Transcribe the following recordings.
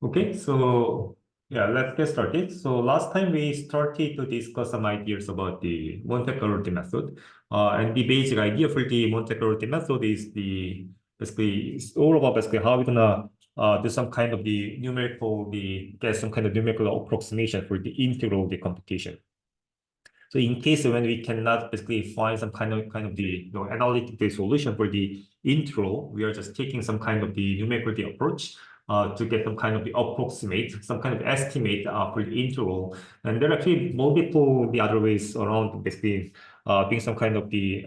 Okay, so yeah, let's get started. So last time we started to discuss some ideas about the Monte Carlo method. And the basic idea for the Monte Carlo method is basically it's all about basically how we're gonna do some kind of the numerical, get some kind of numerical approximation for the integral of the computation. So in case when we cannot basically find some kind of the analytical solution for the integral, we are just taking some kind of the numerical approach to get some kind of the approximate, some kind of estimate for the integral. And there are actually multiple the other ways around basically being some kind of the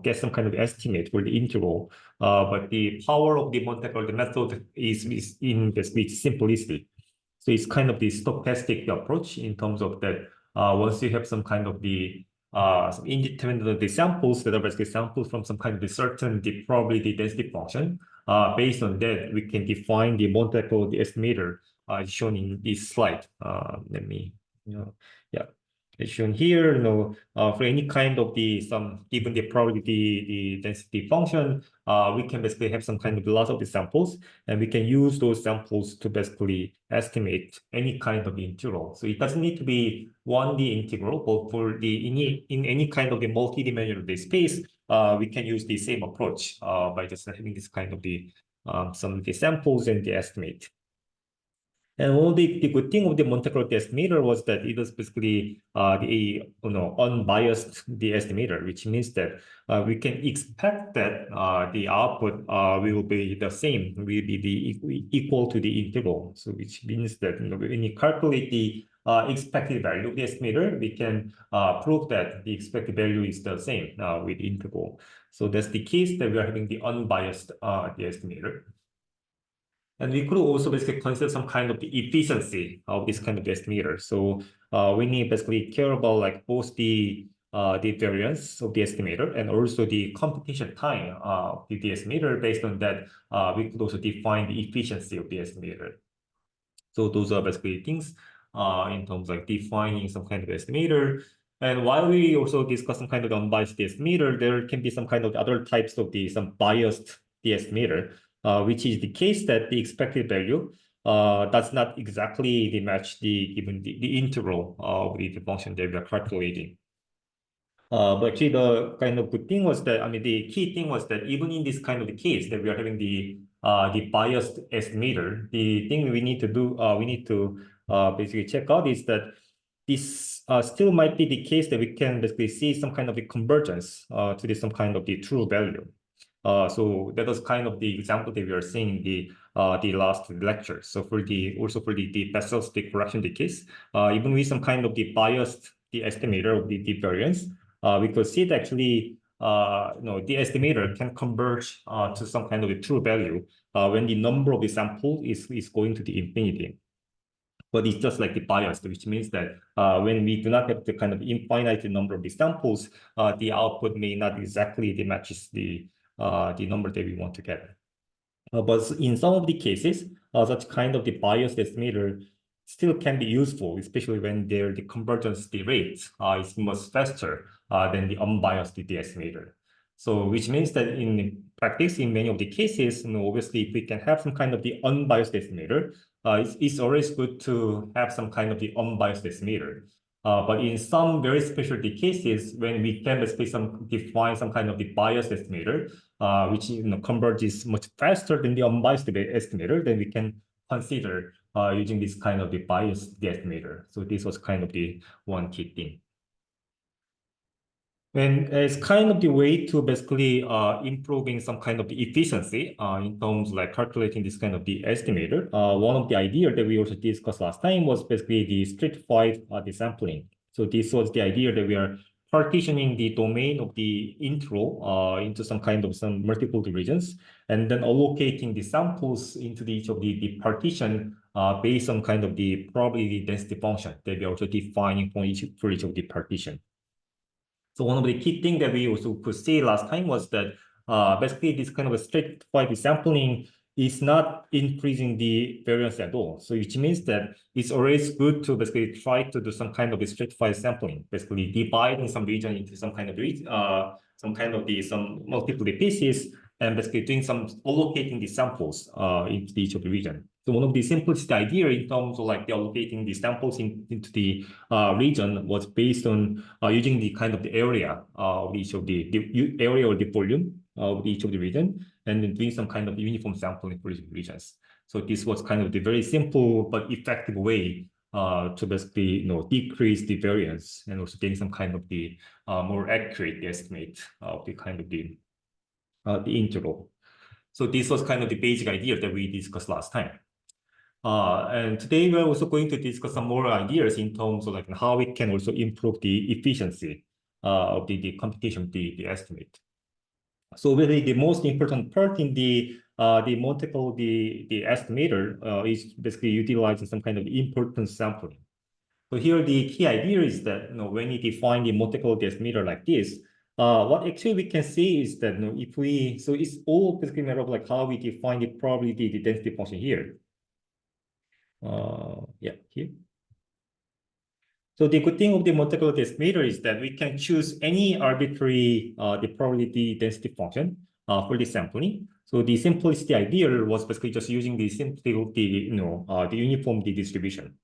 get some kind of estimate for the integral. But the power of the Monte Carlo method is in basically simplicity. So it's kind of the stochastic approach in terms of that once you have some kind of the some indeterminate the samples that are basically samples from some kind of the certain the probability density function, based on that we can define the Monte Carlo the estimator shown in this slide. Let me, yeah. It's shown here, for any kind of some given the probability, the density function, we can basically have some kind of lots of the samples, and we can use those samples to basically estimate any kind of integral. So it doesn't need to be 1D integral, but for in any kind of the multi-dimensional space, we can use the same approach by just having this kind of some of the samples and the estimate. And one of the good thing of the Monte Carlo estimator was that it was basically the unbiased the estimator, which means that we can expect that the output will be the same, will be equal to the integral. So which means that when you calculate the expected value of the estimator, we can prove that the expected value is the same with the integral. So that's the case that we are having the unbiased the estimator. And we could also basically consider some kind of the efficiency of this kind of estimator. So we need basically care about like both the variance of the estimator and also the computation time of the estimator. Based on that, we could also define the efficiency of the estimator. So those are basically things in terms of like defining some kind of estimator. And while we also discuss some kind of unbiased estimator, there can be some kind of other types of some biased estimator, which is the case that the expected value does not exactly match the given the integral of the function that we are calculating. But actually, the kind of good thing was that, I mean, the key thing was that even in this kind of the case that we are having the biased estimator, the thing we need to do, we need to basically check out is that this still might be the case that we can basically see some kind of a convergence to some kind of the true value. So that was kind of the example that we are seeing in the last lecture. So for also for the Bessel's correction case, even with some kind of the biased the estimator of the variance, we could see that actually the estimator can converge to some kind of a true value when the number of the sample is going to the infinity. But it's just like the bias, which means that when we do not have the kind of infinite number of the samples, the output may not exactly matches the number that we want to get. But in some of the cases, such kind of the biased estimator still can be useful, especially when the convergence the rate is much faster than the unbiased the estimator. So which means that in practice, in many of the cases, obviously, if we can have some kind of the unbiased estimator, it's always good to have some kind of the unbiased estimator. But in some very special cases, when we can basically define some kind of the biased estimator, which converges much faster than the unbiased estimator, then we can consider using this kind of the biased estimator. So this was kind of the one key thing. And it's kind of the way to basically improving some kind of the efficiency in terms like calculating this kind of the estimator. One of the idea that we also discussed last time was basically the stratified desampling. So this was the idea that we are partitioning the domain of the integral into some kind of some multiple regions, and then allocating the samples into each of the partition based on kind of the probability density function that we are also defining for each of the partition. So one of the key things that we also could see last time was that basically this kind of a stratified sampling is not increasing the variance at all. So which means that it's always good to basically try to do some kind of a stratified sampling, basically dividing some region into some kind of some multiple pieces, and basically doing some allocating the samples into each of the region. So one of the simplest idea in terms of like the allocating the samples into the region was based on using the kind of the area of each of the area or the volume of each of the region, and then doing some kind of uniform sampling for each regions. So this was kind of the very simple but effective way to basically decrease the variance and also getting some kind of the more accurate estimate of the kind of the integral. So this was kind of the basic idea that we discussed last time. And today we're also going to discuss some more ideas in terms of like how we can also improve the efficiency of the computation of the estimate. So really the most important part in the Monte Carlo, the estimator is basically utilizing some kind of importance sampling. So here the key idea is that when you define the Monte Carlo estimator like this, what actually we can see is that if we, so it's all basically a matter of like how we define the probability, the density function here. Yeah, here. So the good thing of the Monte Carlo estimator is that we can choose any arbitrary the probability density function for the sampling. So the simplicity ideal was basically just using the simplicity, the uniform distribution.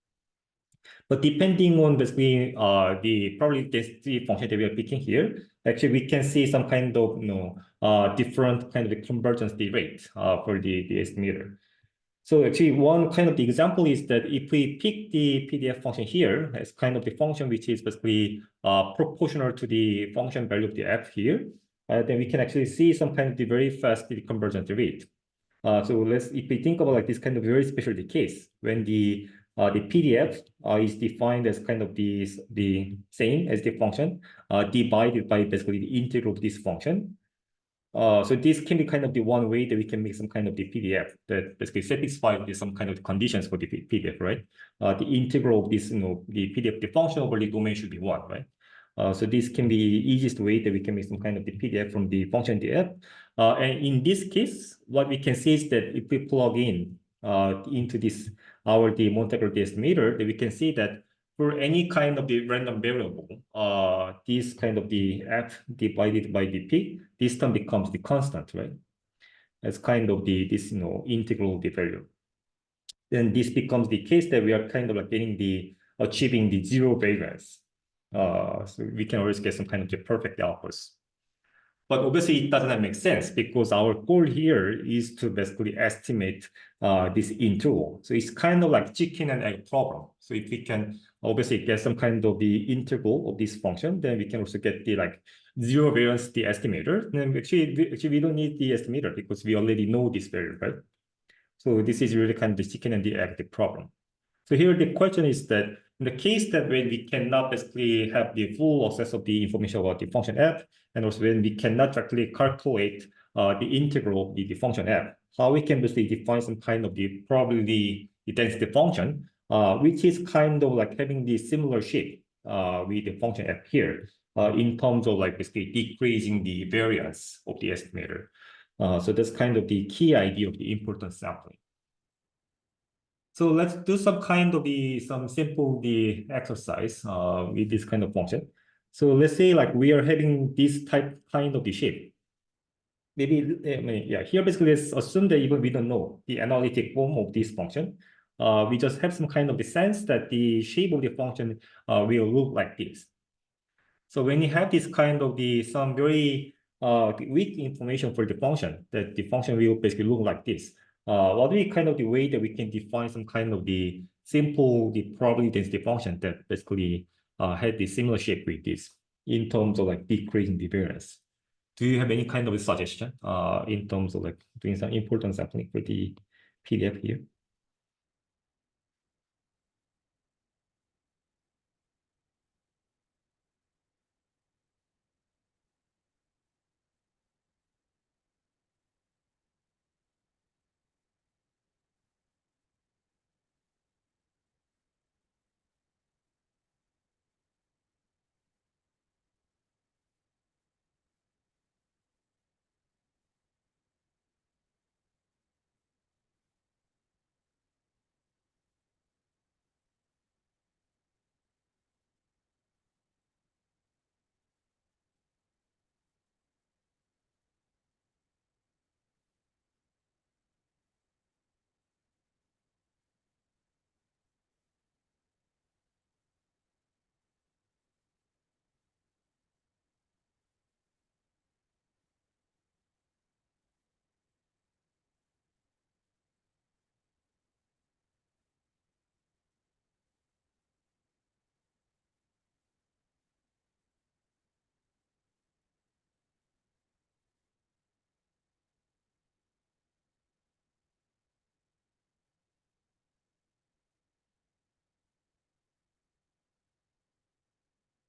But depending on basically the probability density function that we are picking here, actually we can see some kind of different kind of convergence rate for the estimator. So actually one kind of the example is that if we pick the PDF function here as kind of the function which is basically proportional to the function value of the f here, then we can actually see some kind of the very fast convergence rate. So if we think about like this kind of very special case, when the PDF is defined as kind of the same as the function divided by basically the integral of this function. So this can be kind of the one way that we can make some kind of the PDF that basically satisfies some kind of conditions for the PDF, right? The integral of this, the PDF, the function over the domain should be one, right? So this can be the easiest way that we can make some kind of the PDF from the function DF. And in this case, what we can see is that if we plug in into this the Monte Carlo estimator, that we can see that for any kind of the random variable, this kind of the f divided by the p, this term becomes the constant, right? As kind of this integral of the value. Then this becomes the case that we are kind of like achieving the zero variance. So we can always get some kind of the perfect outputs. But obviously it doesn't make sense because our goal here is to basically estimate this integral. So it's kind of like chicken and egg problem. So if we can obviously get some kind of the integral of this function, then we can also get the like zero variance the estimator. And actually we don't need the estimator because we already know this value, right? So this is really kind of the chicken and the egg the problem. So here the question is that in the case that when we cannot basically have the full access of the information about the function f, and also when we cannot directly calculate the integral of the function f, how we can basically define some kind of the probability density function, which is kind of like having the similar shape with the function f here, in terms of like basically decreasing the variance of the estimator. So that's kind of the key idea of the importance sampling. So let's do some kind of some simple exercise with this kind of function. So let's say like we are having this kind of the shape. Maybe yeah, here basically let's assume that even we don't know the analytic form of this function. We just have some kind of the sense that the shape of the function will look like this. So when you have this kind of some very weak information for the function, that the function will basically look like this. What is kind of the way that we can define some kind of the simple probability density function that basically had the similar shape with this in terms of like decreasing the variance? Do you have any kind of a suggestion in terms of like doing some important sampling for the PDF here?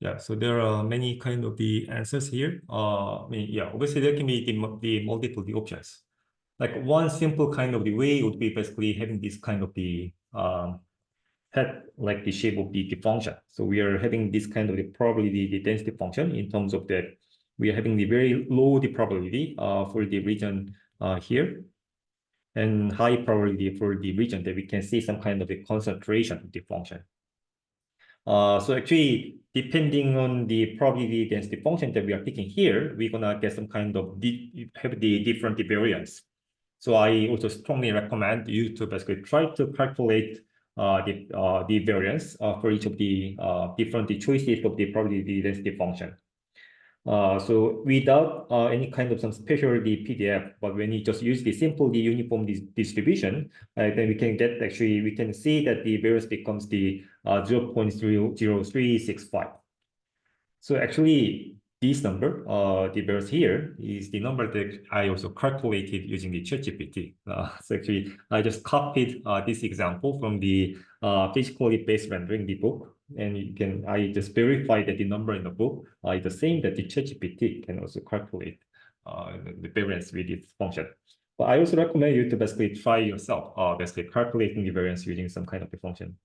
Yeah, so there are many kind of the answers here. Yeah, obviously there can be the multiple the options. Like one simple kind of the way would be basically having this kind of the had like the shape of the function. So we are having this kind of the probability the density function in terms of that we are having the very low the probability for the region here and high probability for the region that we can see some kind of a concentration of the function. So actually, depending on the probability density function that we are picking here, we're gonna get some kind of have the different variance. So I also strongly recommend you to basically try to calculate the variance for each of the different choices of the probability density function. So without any kind of some special the PDF, but when you just use the simple the uniform distribution, then we can get actually we can see that the variance becomes the 0.00365. So actually, this number, the variance here, is the number that I also calculated using the ChatGPT. So actually, I just copied this example from the physically based rendering the book, and I just verified that the number in the book is the same that the ChatGPT can also calculate the variance with its function. But I also recommend you to basically try yourself, basically calculating the variance using some kind of the function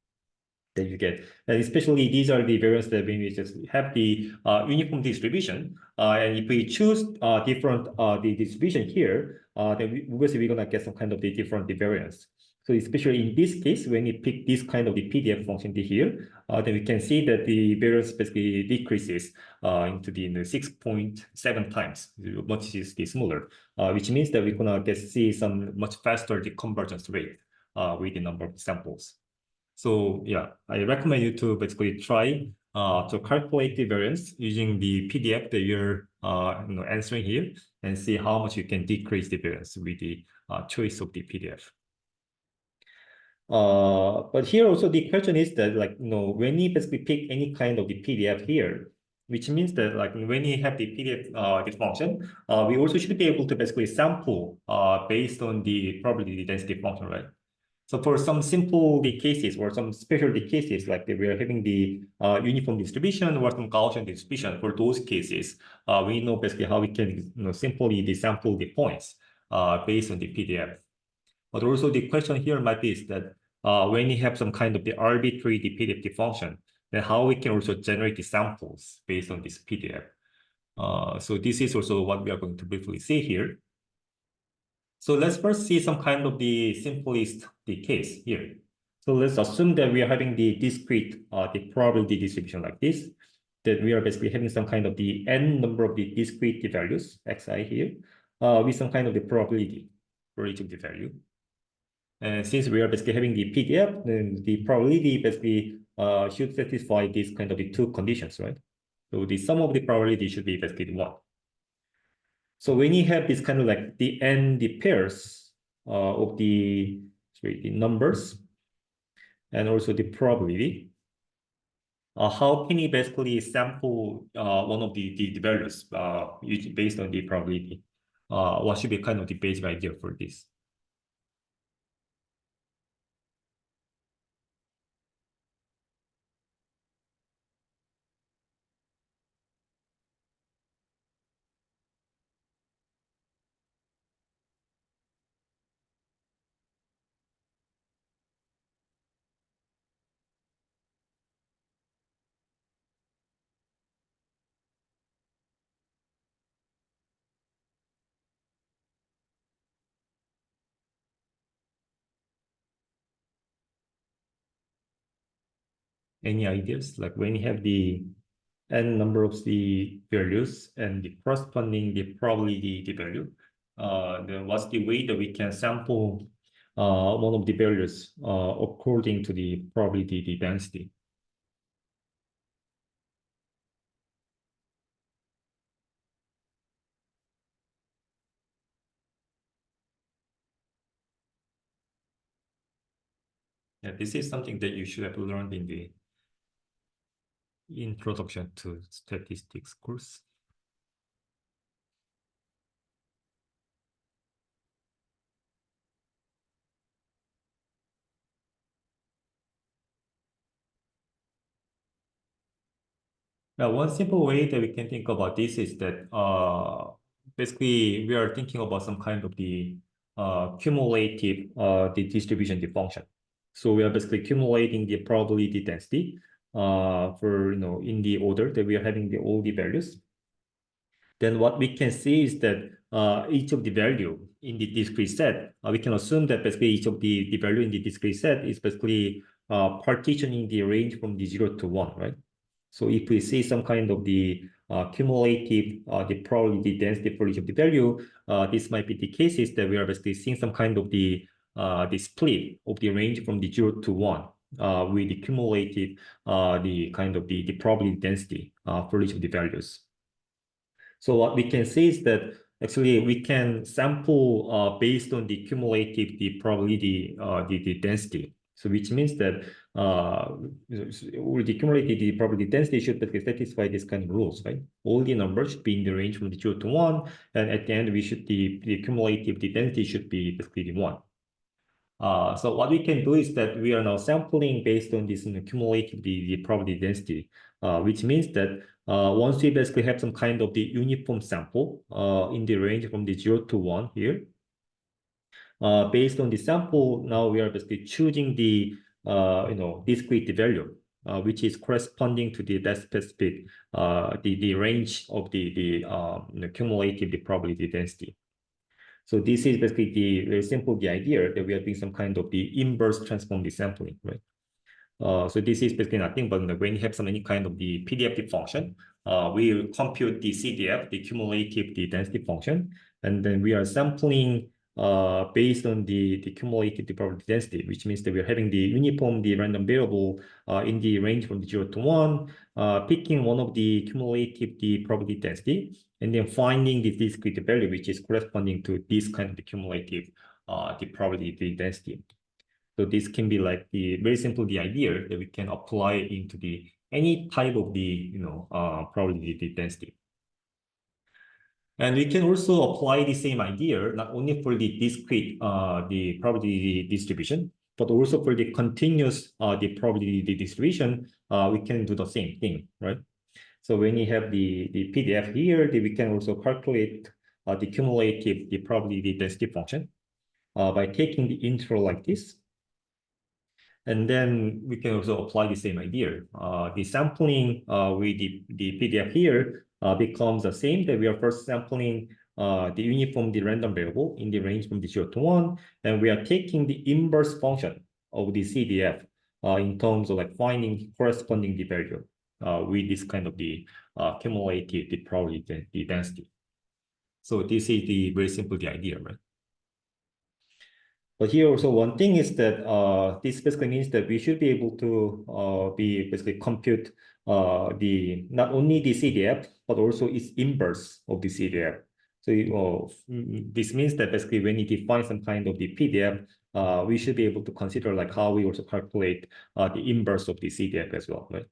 that you get. And especially these are the variants that when we just have the uniform distribution, and if we choose different the distribution here, then obviously we're gonna get some kind of the different the variance. So especially in this case, when you pick this kind of the PDF function here, then we can see that the variance basically decreases into the 6.7 times, much is the smaller, which means that we're gonna see some much faster the convergence rate with the number of samples. So yeah, I recommend you to basically try to calculate the variance using the PDF that you're answering here and see how much you can decrease the variance with the choice of the PDF. But here also the question is that when you basically pick any kind of the PDF here, which means that when you have the PDF this function, we also should be able to basically sample based on the probability density function, right? So for some simple cases or some special cases, like we are having the uniform distribution or some Gaussian distribution, for those cases, we know basically how we can simply sample the points based on the PDF. But also the question here might be is that when you have some kind of the arbitrary the PDF function, then how we can also generate the samples based on this PDF. So this is also what we are going to briefly see here. So let's first see some kind of the simplest the case here. So let's assume that we are having the discrete the probability distribution like this, that we are basically having some kind of the n number of the discrete values, xi here, with some kind of the probability for each of the value. And since we are basically having the PDF, then the probability basically should satisfy these kind of the two conditions, right? So the sum of the probability should be basically 1. So when you have this kind of like the n the pairs of the numbers and also the probability, how can you basically sample one of the values based on the probability? What should be kind of the basic idea for this? Any ideas? Like when you have the n number of the values and the corresponding the probability the value, then what's the way that we can sample one of the values according to the probability the density? Yeah, this is something that you should have learned in the introduction to statistics course. Now, one simple way that we can think about this is that basically we are thinking about some kind of the cumulative the distribution the function. So we are basically accumulating the probability density for in the order that we are having the all the values. Then what we can see is that each of the value in the discrete set, we can assume that basically each of the value in the discrete set is basically partitioning the range from the 0 to 1, right? So if we see some kind of the cumulative the probability density for each of the value, this might be the cases that we are basically seeing some kind of the split of the range from the 0 to 1 with the cumulative the kind of the probability density for each of the values. So what we can say is that actually we can sample based on the cumulative the probability the density. So which means that the cumulative the probability density should basically satisfy this kind of rules, right? All the numbers should be in the range from the 0 to 1, and at the end we should the cumulative the density should be basically the 1. So what we can do is that we are now sampling based on this cumulative the probability density, which means that once we basically have some kind of the uniform sample in the range from the 0 to 1 here, based on the sample, now we are basically choosing the discrete value, which is corresponding to that specific the range of the cumulative the probability density. So this is basically the very simple the idea that we are doing some kind of the inverse transform desampling, right? So this is basically nothing but when you have some any kind of the PDF function, we will compute the CDF, the cumulative the density function, and then we are sampling based on the cumulative the probability density, which means that we are having the uniform the random variable in the range from the 0 to 1, picking one of the cumulative the probability density, and then finding the discrete value which is corresponding to this kind of the cumulative the probability density. So this can be like the very simple the idea that we can apply into the any type of the probability density. And we can also apply the same idea not only for the discrete the probability distribution, but also for the continuous the probability distribution. We can do the same thing, right? So when you have the PDF here, we can also calculate the cumulative the probability density function by taking the interval like this. And then we can also apply the same idea. The sampling with the PDF here becomes the same, that we are first sampling the uniform, the random variable in the range from the 0 to 1, and we are taking the inverse function of the CDF in terms of like finding corresponding the value with this kind of the cumulative the probability the density. So this is the very simple the idea, right? But here also one thing is that this basically means that we should be able to be basically compute the not only the CDF but also its inverse of the CDF. So this means that basically when you define some kind of the PDF, we should be able to consider like how we also calculate the inverse of the CDF as well, right?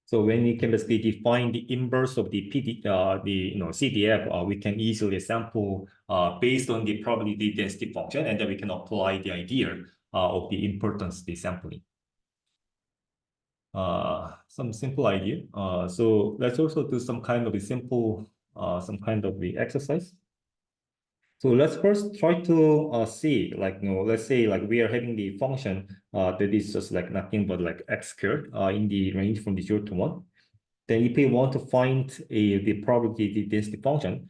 So when we can basically define the inverse of the CDF, we can easily sample based on the probability density function, and then we can apply the idea of the importance the sampling. Some simple idea. So let's also do some kind of a simple, some kind of the exercise. So let's first try to see, like, let's say like we are having the function that is just like nothing but like x squared in the range from the 0 to 1. Then if we want to find the probability density function,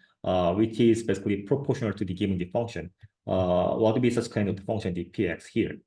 which is basically proportional to the given the function, what would be such kind of function, the px here?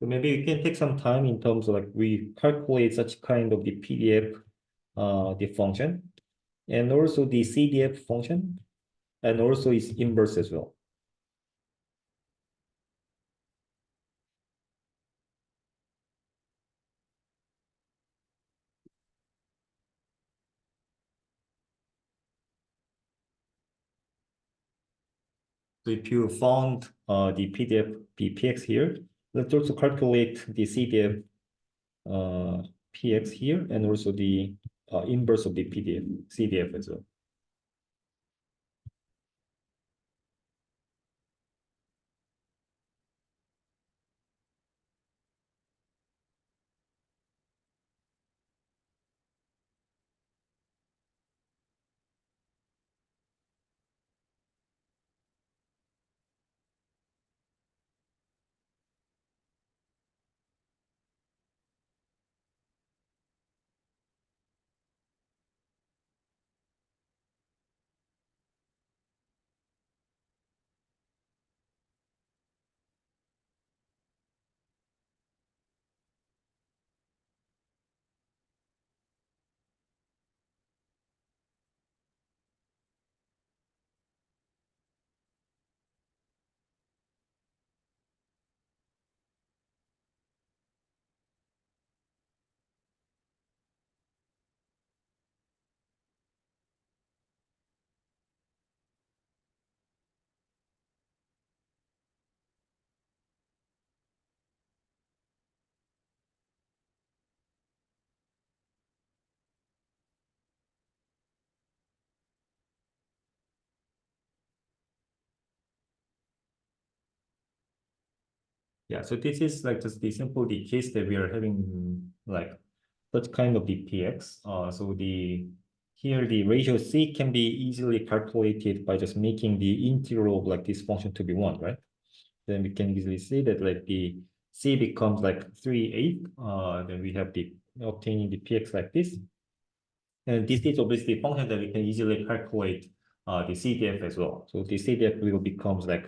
So maybe we can take some time in terms of like we calculate such kind of the PDF the function and also the CDF function and also its inverse as well. So if you found the PDF PX here, let's also calculate the CDF PX here and also the inverse of the PDF CDF as well. Yeah, so this is like just the simple the case that we are having like such kind of the PX. So the here the ratio C can be easily calculated by just making the integral of like this function to be 1, right? Then we can easily see that like the C becomes like 3/8. Then we have the obtaining the PX like this. And this is obviously a function that we can easily calculate the CDF as well. So the CDF will becomes like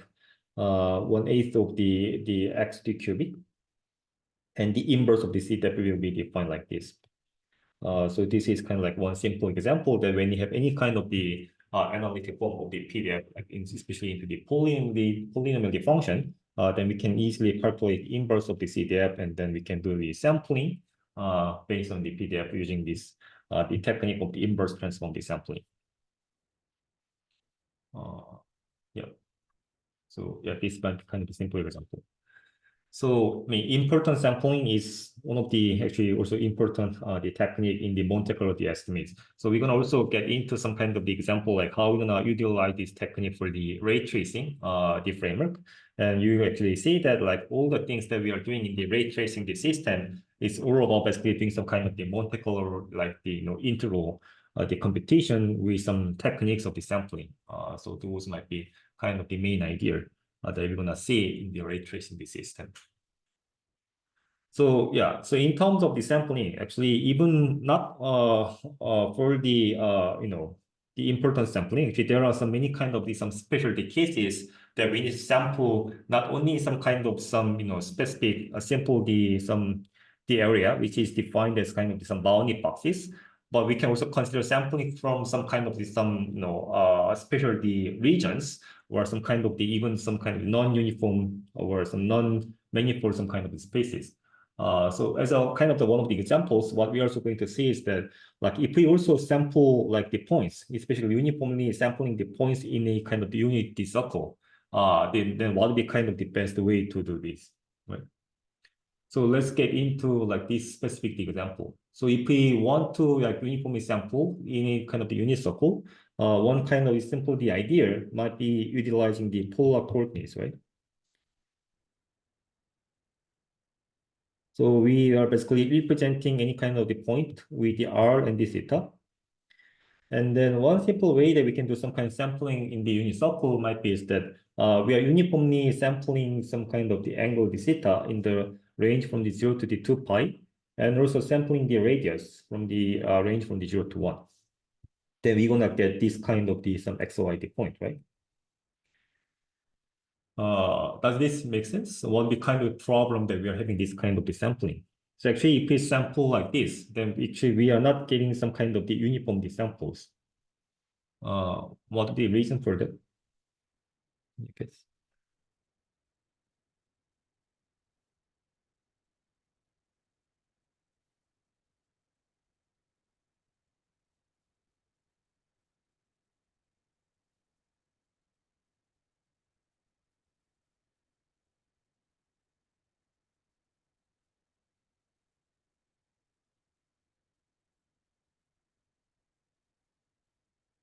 1/8 of the x to the cubic, and the inverse of the CDF will be defined like this. So this is kind of like one simple example that when you have any kind of the analytic form of the PDF, like especially into the polynomial function, then we can easily calculate inverse of the CDF, and then we can do the sampling based on the PDF using this the technique of the inverse transform desampling. Yeah. So yeah, this is kind of a simple example. So, I mean, important sampling is one of the actually also important the technique in the Monte Carlo estimates. So we're gonna also get into some kind of the example like how we're gonna utilize this technique for the ray tracing the framework. And you actually see that like all the things that we are doing in the ray tracing the system is all about basically doing some kind of the Monte Carlo like the integral the computation with some techniques of the sampling. So those might be kind of the main idea that we're gonna see in the ray tracing the system. So yeah, so in terms of the sampling, actually, even not for the the important sampling, actually there are some many kind of some specialty cases that we need to sample not only some kind of some specific sample the area which is defined as kind of some bounding boxes, but we can also consider sampling from some kind of some specialty regions or some kind of even some kind of non-uniform or some non-manifold some kind of spaces. So as a kind of one of the examples, what we are also going to see is that like if we also sample like the points, especially uniformly sampling the points in a kind of the unity circle, then what would be kind of the best way to do this, right? So let's get into like this specific example. So if we want to like uniformly sample in a kind of the unit circle, one kind of simple the idea might be utilizing the polar coordinates, right? So we are basically representing any kind of the point with the r and the theta. And then one simple way that we can do some kind of sampling in the unit circle might be is that we are uniformly sampling some kind of the angle the theta in the range from the 0 to the 2 pi, and also sampling the radius from the range from the 0 to 1. Then we're gonna get this kind of the some XOYD point, right? Does this make sense? What the kind of problem that we are having this kind of the sampling? So actually, if we sample like this, then actually we are not getting some kind of the uniform samples. What the reason for that? Okay.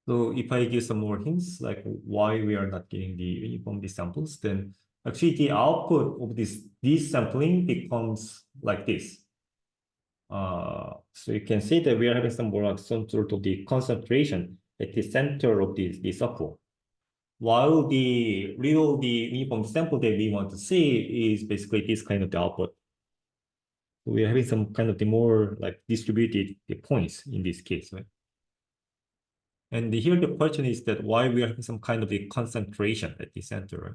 So if I give some more hints, like why we are not getting the uniform samples, then actually the output of this sampling becomes like this. So you can see that we are having some more like some sort of the concentration at the center of the circle. While the uniform sample that we want to see is basically this kind of the output. So we are having some kind of the more like distributed the points in this case, right? And here the question is that why we are having some kind of a concentration at the center, right?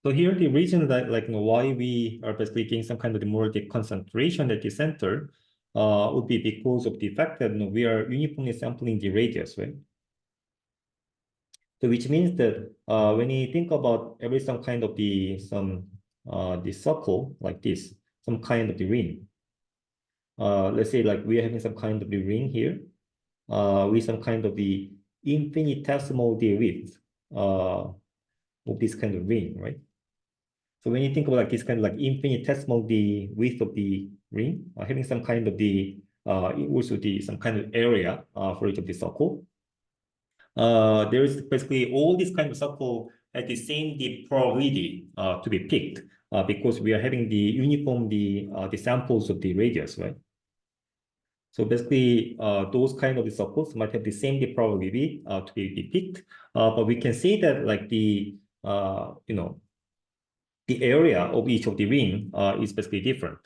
So here the reason that like why we are basically getting some kind of the more the concentration at the center would be because of the fact that we are uniformly sampling the radius, right? So which means that when you think about every some kind of the circle like this, some kind of the ring. Let's say like we are having some kind of the ring here, with some kind of the infinitesimal the width of this kind of ring, right? So when you think about like this kind of like infinitesimal the width of the ring, having some kind of the also the some kind of area for each of the circle. There is basically all this kind of circle at the same the probability to be picked because we are having the uniform the samples of the radius, right? So basically, those kind of the circles might have the same the probability to be picked, but we can say that like the the area of each of the ring is basically different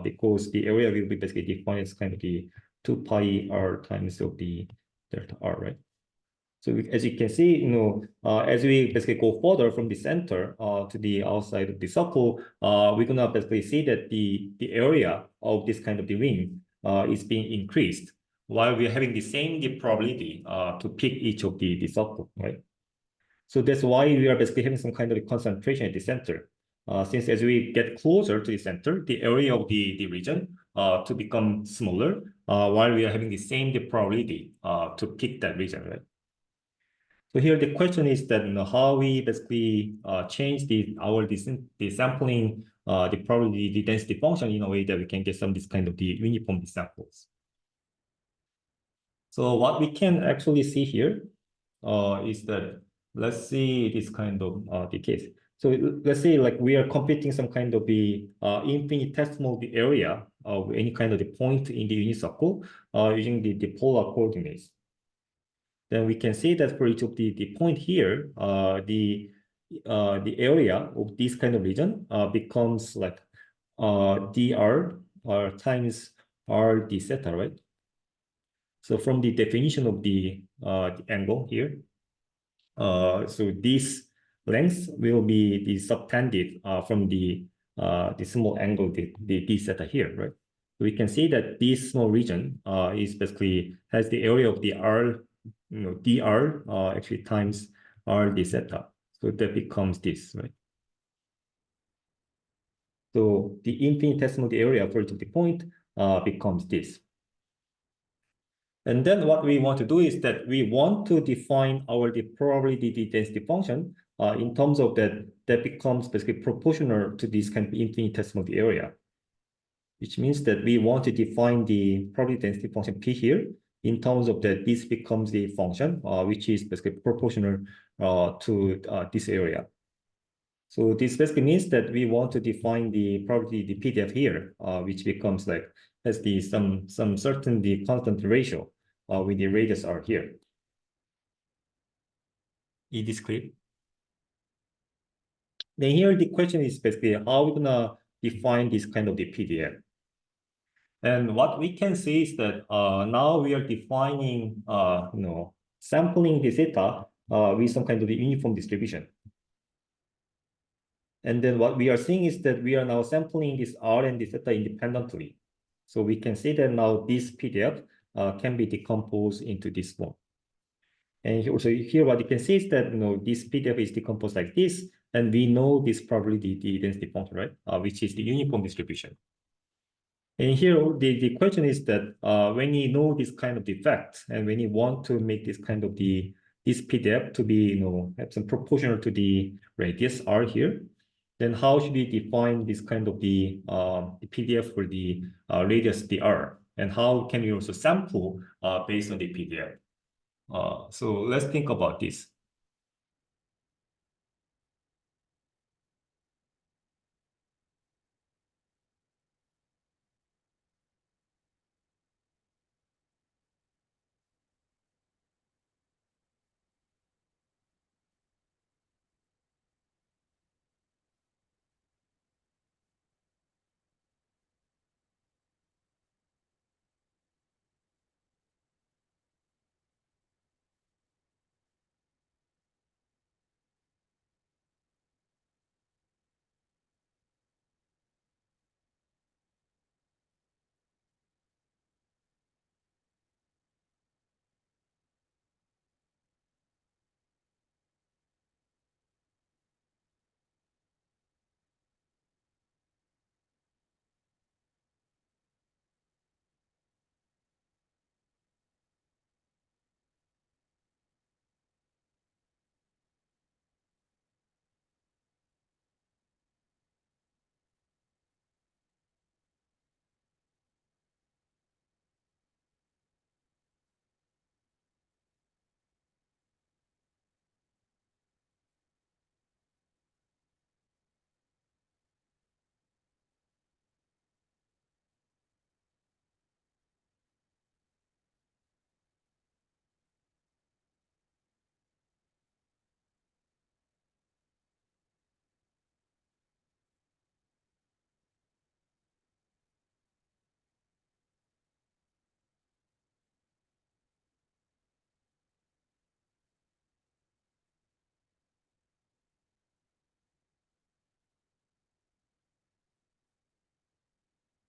because the area will be basically defined as kind of the 2 pi r times of the delta r, right? So as you can see, as we basically go further from the center to the outside of the circle, we're gonna basically see that the area of this kind of the ring is being increased while we're having the same the probability to pick each of the circle, right? So that's why we are basically having some kind of concentration at the center. Since as we get closer to the center, the area of the region to become smaller, while we are having the same the probability to pick that region, right? So here the question is that how we basically change the sampling the probability the density function in a way that we can get some this kind of the uniform samples. So what we can actually see here is that let's see this kind of the case. So let's say like we are computing some kind of the infinitesimal the area of any kind of the point in the unit circle using the polar coordinates. Then we can see that for each of the point here, the area of this kind of region becomes like dr times r d theta, right? So from the definition of the angle here, so this length will be the subtended from the small angle the d theta here, right? So we can see that this small region is basically has the area of the r, dr actually times r d theta. So that becomes this, right? So the infinitesimal area for each of the point becomes this. And then what we want to do is that we want to define our the probability density function in terms of that becomes basically proportional to this kind of infinitesimal area, which means that we want to define the probability density function p here in terms of that this becomes the function which is basically proportional to this area. So this basically means that we want to define the probability the PDF here, which becomes like has the some certain the constant ratio with the radius r here. Is this clear? Then here the question is basically how we're gonna define this kind of the PDF. And what we can see is that now we are defining, sampling the theta with some kind of the uniform distribution. And then what we are seeing is that we are now sampling this R and this theta independently. So we can see that now this PDF can be decomposed into this form. And also here what you can see is that this PDF is decomposed like this, and we know this probably the density function, right? Which is the uniform distribution. And here the question is that when you know this kind of the fact, and when you want to make this kind of this PDF to be have some proportional to the radius R here, then how should we define this kind of the PDF for the radius dr, and how can we also sample based on the PDF? So let's think about this.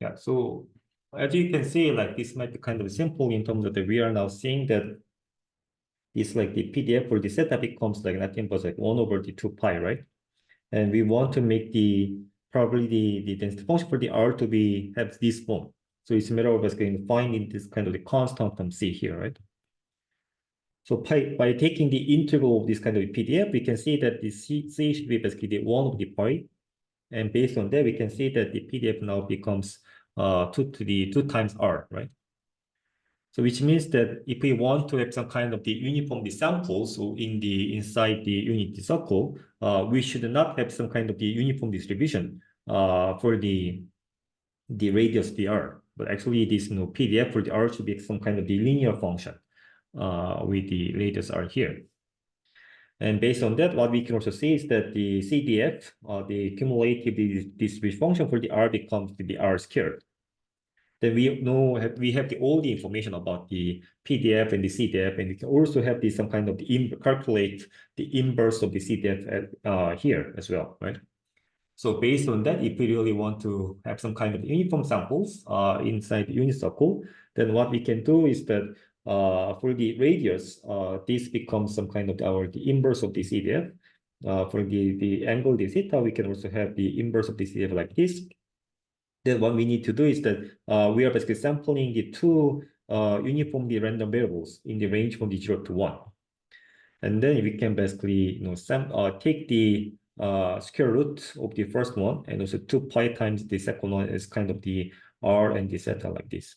Yeah, so as you can see, like this might be kind of simple in terms of that we are now seeing that it's like the PDF for the setup becomes like nothing but like 1 over the 2 pi, right? And we want to make probably the density function for the R to have this form. So it's a matter of basically finding this kind of the constant term C here, right? So by taking the integral of this kind of PDF, we can see that the C should be basically the 1 of the pi. And based on that, we can see that the PDF now becomes 2 times R, right? So which means that if we want to have some kind of the uniformly samples so inside the unity circle, we should not have some kind of the uniform distribution for the radius dr. But actually, this PDF for the R should be some kind of the linear function with the radius R here. And based on that, what we can also see is that the CDF, the cumulative distribution function for the R becomes the R squared. Then we have all the information about the PDF and the CDF, and we can also have some kind of calculate the inverse of the CDF here as well, right? So based on that, if we really want to have some kind of uniform samples inside the unit circle, then what we can do is that for the radius, this becomes some kind of the inverse of the CDF. For the angle the theta, we can also have the inverse of the CDF like this. Then what we need to do is that we are basically sampling the two uniformly random variables in the range from the 0 to 1. And then we can basically take the square root of the first one and also 2 pi times the second one is kind of the R and the theta like this.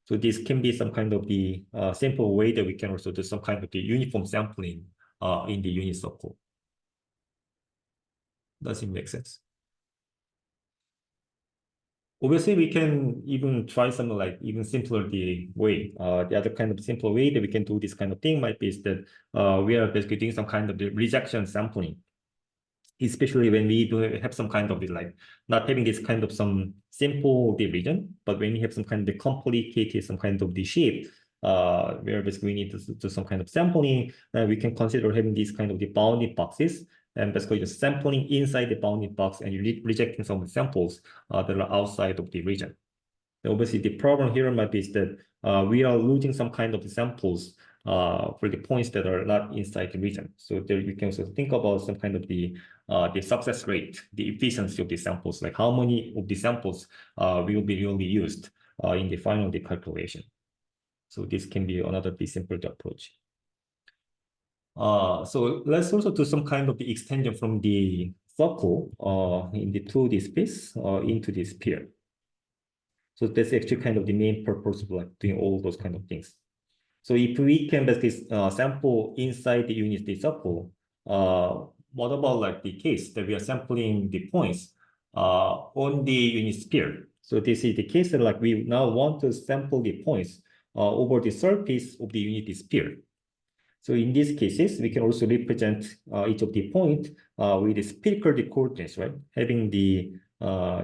So this can be some kind of the simple way that we can also do some kind of the uniform sampling in the unit circle. Does it make sense? Obviously, we can even try something like even simpler the way. The other kind of simple way that we can do this kind of thing might be is that we are basically doing some kind of the rejection sampling. especially when we do have some kind of like not having this kind of some simple region, but when we have some kind of the complicated, some kind of the shape, where basically we need to do some kind of sampling, we can consider having these kind of the bounded boxes, and basically just sampling inside the bounded box and rejecting some of the samples that are outside of the region. Obviously, the problem here might be is that we are losing some kind of the samples for the points that are not inside the region. So there you can also think about some kind of the success rate, the efficiency of the samples, like how many of the samples will be really used in the final calculation. So this can be another simple approach. So let's also do some kind of the extension from the circle in the 2D space into the sphere. So that's actually kind of the main purpose of like doing all those kind of things. So if we can basically sample inside the unity circle, what about like the case that we are sampling the points on the unit sphere? So this is the case that like we now want to sample the points over the surface of the unity sphere. So in these cases, we can also represent each of the point with the spherical coordinates, right? Having the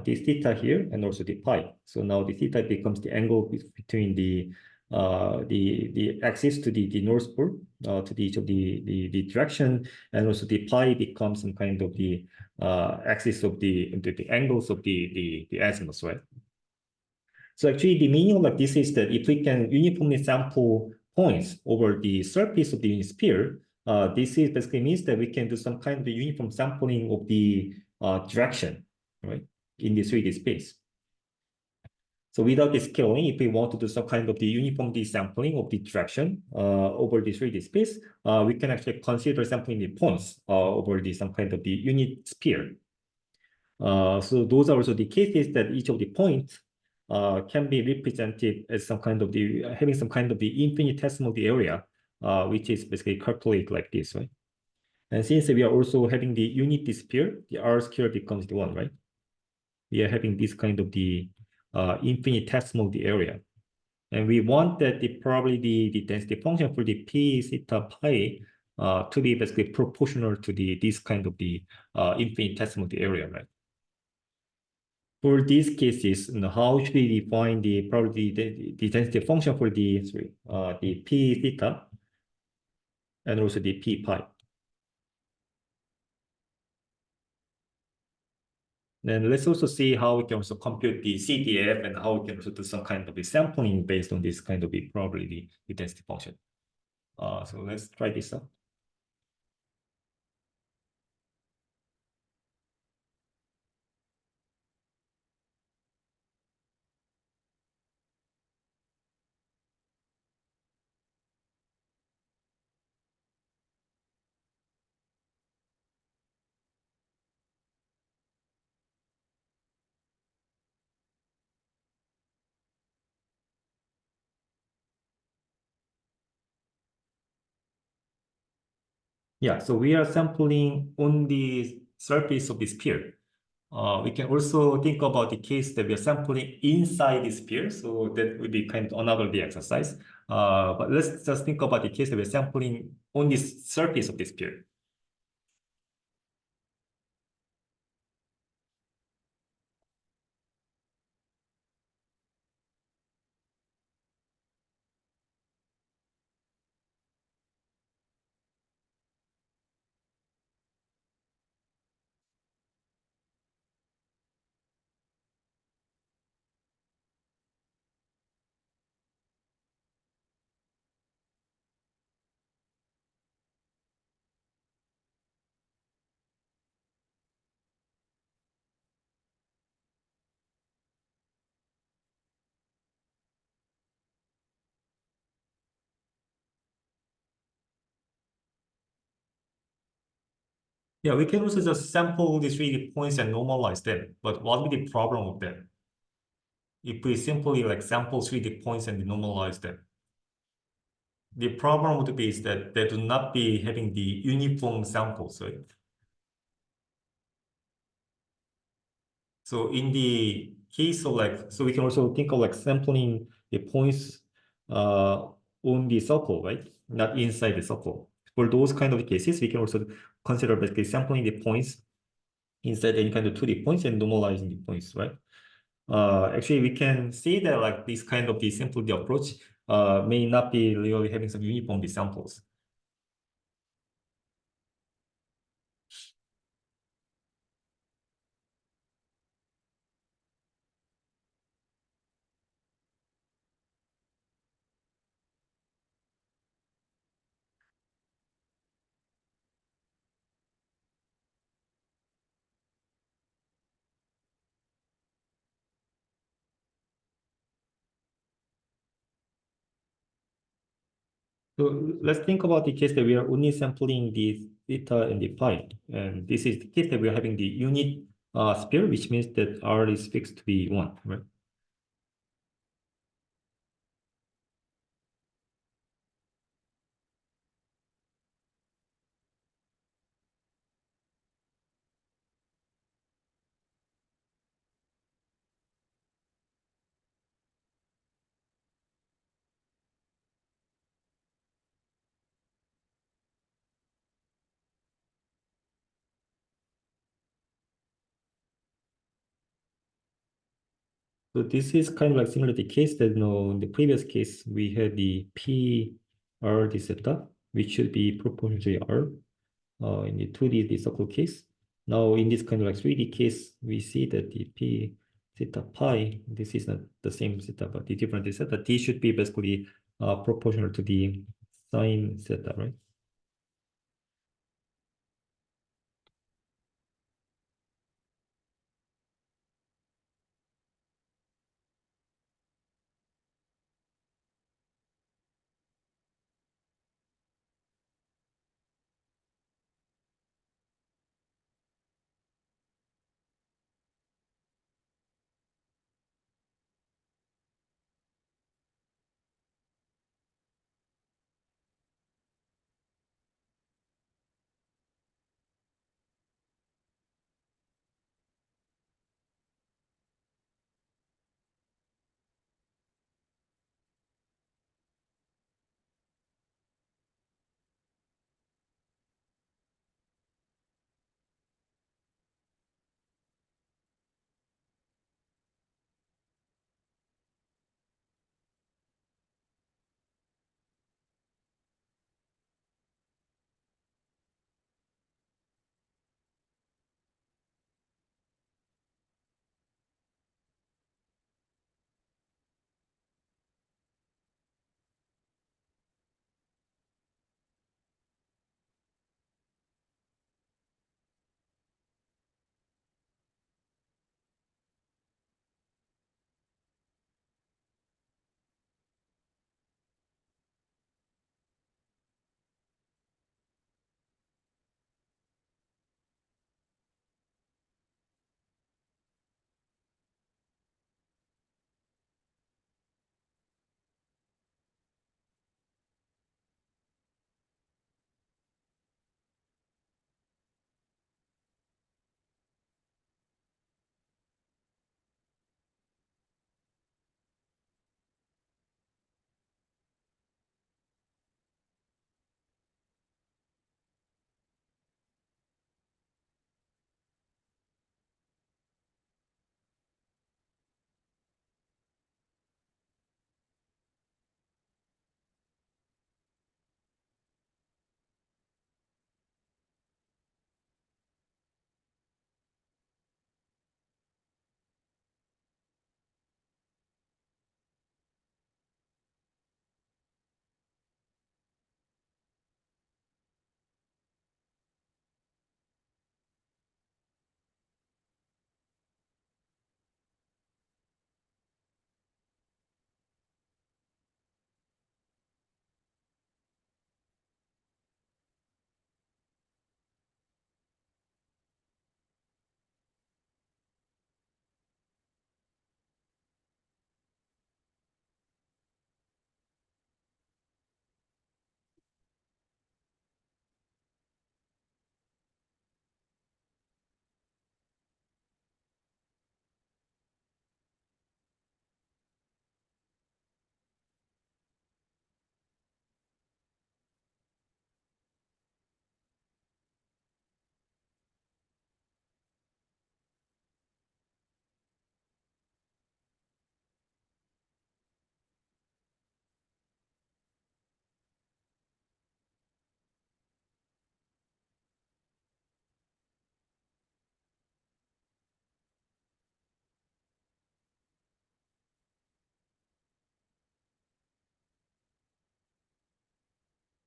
this theta here and also the pi. So now the theta becomes the angle between the axis to the north pole to each of the direction, and also the pi becomes some kind of the axis of the angles of the azimuths, right? So actually, the meaning of like this is that if we can uniformly sample points over the surface of the unit sphere, this is basically means that we can do some kind of uniform sampling of the direction, right, in the 3D space. So without the scaling, if we want to do some kind of the uniform sampling of the direction over the 3D space, we can actually consider sampling the points over some kind of the unit sphere. So those are also the cases that each of the points can be represented as some kind of the having some kind of the infinitesimal area, which is basically calculated like this, right? And since we are also having the unit sphere, the R square becomes the 1, right? We are having this kind of the infinitesimal the area. And we want that probably the density function for the p theta pi to be basically proportional to this kind of the infinitesimal the area, right? For these cases, how should we define the probably the density function for the p theta and also the p pi? Then let's also see how we can also compute the CDF and how we can also do some kind of a sampling based on this kind of probably the density function. So let's try this out. Yeah, so we are sampling on the surface of the sphere. We can also think about the case that we are sampling inside the sphere. So that would be kind of another the exercise. But let's just think about the case that we're sampling on the surface of the sphere. Yeah, we can also just sample the 3D points and normalize them. But what would be the problem of them? If we simply like sample 3D points and normalize them, the problem would be is that they do not be having the uniform samples, right? So in the case of like, so we can also think of like sampling the points on the circle, right? Not inside the circle. For those kind of cases, we can also consider basically sampling the points inside any kind of 2D points and normalizing the points, right? Actually, we can say that like this kind of the sample the approach may not be really having some uniform the samples. So let's think about the case that we are only sampling the theta and the phi. And this is the case that we are having the unit sphere, which means that R is fixed to be 1, right? So this is kind of like similar to the case that, in the previous case, we had the P R d theta, which should be proportional to R. In the 2D, the circle case. Now, in this kind of like 3D case, we see that the P theta pi, this is not the same theta, but the different theta, T should be basically proportional to the sine theta, right?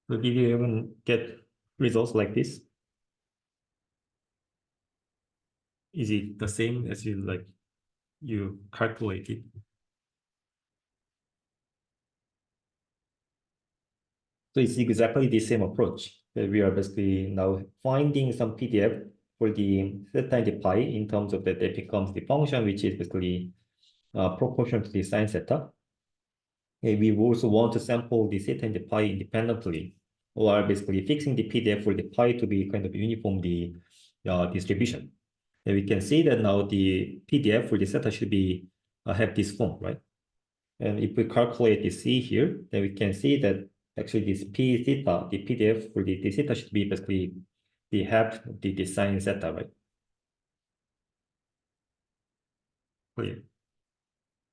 So did you even get results like this? Is it the same as you calculated? So it's exactly the same approach that we are basically now finding some PDF for the theta and the pi in terms of that becomes the function which is basically proportional to the sine theta. And we also want to sample the theta and the pi independently, or basically fixing the PDF for the pi to be kind of uniform the distribution. And we can see that now the PDF for the theta should be have this form, right? And if we calculate the C here, then we can see that actually this P theta, the PDF for the theta should be basically the half the sine theta, right? Clear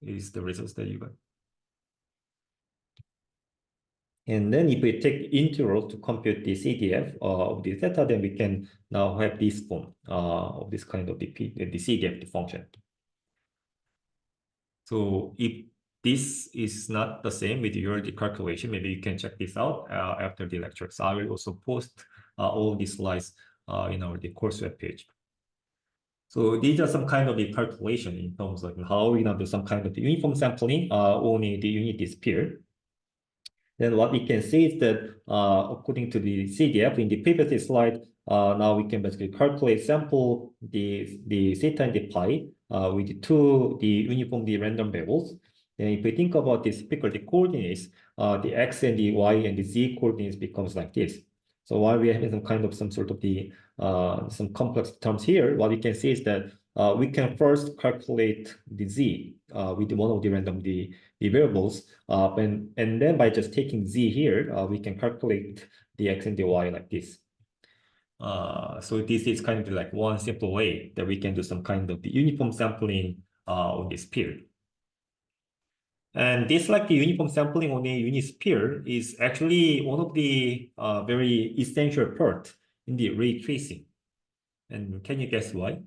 is the results that you got. And then if we take integral to compute the CDF of the theta, then we can now have this form of this kind of the CDF, the function. So if this is not the same with your calculation, maybe you can check this out after the lecture. So I will also post all these slides in our course webpage. So these are some kind of the calculation in terms of how we do some kind of the uniform sampling only the unit is pure. Then what we can see is that according to the CDF in the previous slide, now we can basically calculate sample the theta and the pi with the uniformly random variables. And if we think about this typical the coordinates, the x and the y and the z coordinates becomes like this. So while we are having some sort of the some complex terms here, what we can see is that we can first calculate the z with one of the random the variables, and then by just taking z here, we can calculate the x and the y like this. So this is kind of like one simple way that we can do some kind of the uniform sampling on this sphere. And this like the uniform sampling on a unit sphere is actually one of the very essential part in the ray tracing. And can you guess why?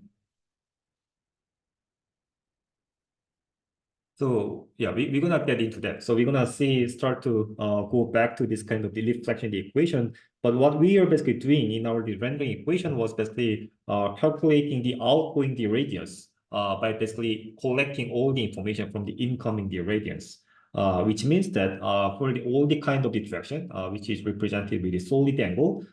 So yeah, we're gonna get into that. So we're gonna start to go back to this kind of the reflection the equation. But what we are basically doing in our rendering equation was basically calculating the outgoing the radius by basically collecting all the information from the incoming the radius. Which means that for all the kind of the direction, which is represented with the solid angle,